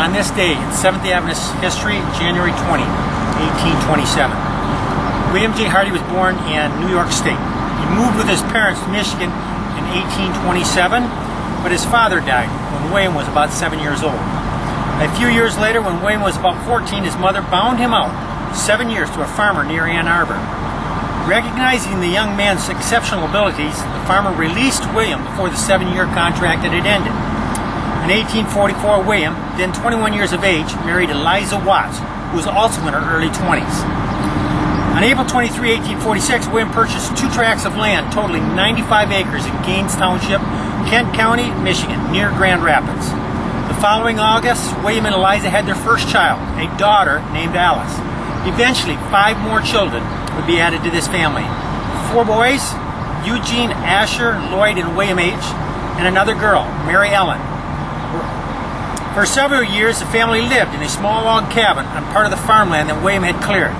on this day in Seventh Day Adventist history, January 20, 1827. William J. Hardy was born in New York State. He moved with his parents to Michigan in 1827, but his father died when William was about 7 years old. A few years later, when William was about 14, his mother bound him out 7 years to a farmer near Ann Arbor. Recognizing the young man's exceptional abilities, the farmer released William before the 7-year contract had ended. In 1844, William, then 21 years of age, married Eliza Watts, who was also in her early 20s. On April 23, 1846, William purchased 2 tracts of land totaling 95 acres in Gaines Township, Kent County, Michigan, near Grand Rapids. The following August, William and Eliza had their first child, a daughter named Alice. Eventually, 5 more children would be added to this family. 4 boys, Eugene, Asher, Lloyd, and William H., and another girl, Mary Ellen. For several years, the family lived in a small log cabin on part of the farmland that William had cleared.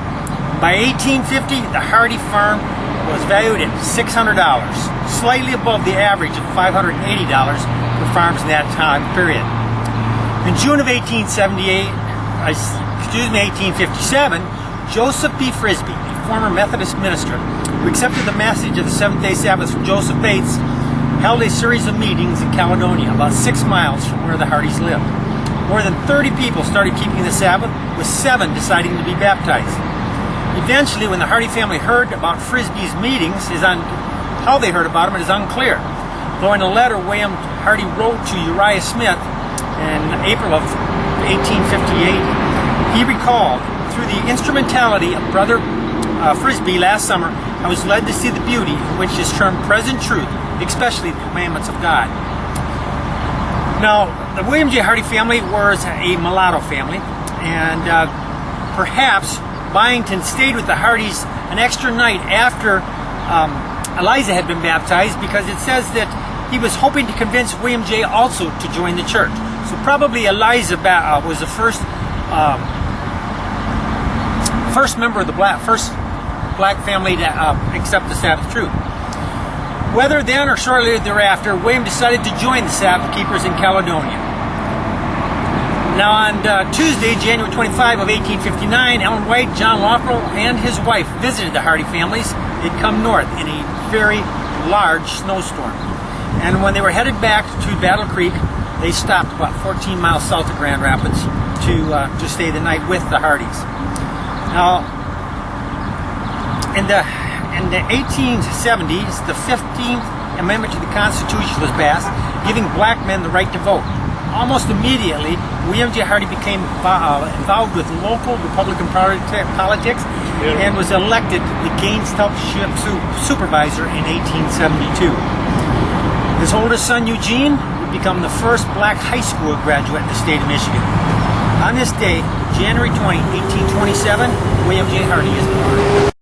By 1850, the Hardy farm was valued at $600, slightly above the average of $580 for farms in that time period. In June of 1857, Joseph B. Frisbee, a former Methodist minister who accepted the message of the Seventh-day Sabbath from Joseph Bates, held a series of meetings in Caledonia, about 6 miles from where the Hardys lived. More than 30 people started keeping the Sabbath, with 7 deciding to be baptized. Eventually, when the Hardy family heard about Frisbee's meetings, how they heard about them is unclear. Though in a letter William Hardy wrote to Uriah Smith in April of 1858, he recalled, "Through the instrumentality of Brother Frisbee last summer, I was led to see the beauty which is termed present truth, especially the commandments of God." Now, the William J. Hardy family was a mulatto family, and perhaps Byington stayed with the Hardys an extra night after Eliza had been baptized, because it says that he was hoping to convince William J. also to join the church. So probably Eliza was the first member of the first black family to accept the Sabbath truth. Whether then or shortly thereafter, William decided to join the Sabbath keepers in Caledonia. Now on Tuesday, January 25 of 1859, Ellen White, John Lofrell, and his wife visited the Hardy families. They'd come north in a very large snowstorm. And when they were headed back to Battle Creek, they stopped about 14 miles south of Grand Rapids to stay the night with the Hardys. Now, in the 1870s, the 15th Amendment to the Constitution was passed, giving black men the right to vote. Almost immediately, William J. Hardy became involved with local Republican politics and was elected the Gaines Township supervisor in 1872. His oldest son, Eugene, would become the first black high school graduate in the state of Michigan. On this day, January 20, 1827, William J. Hardy is born.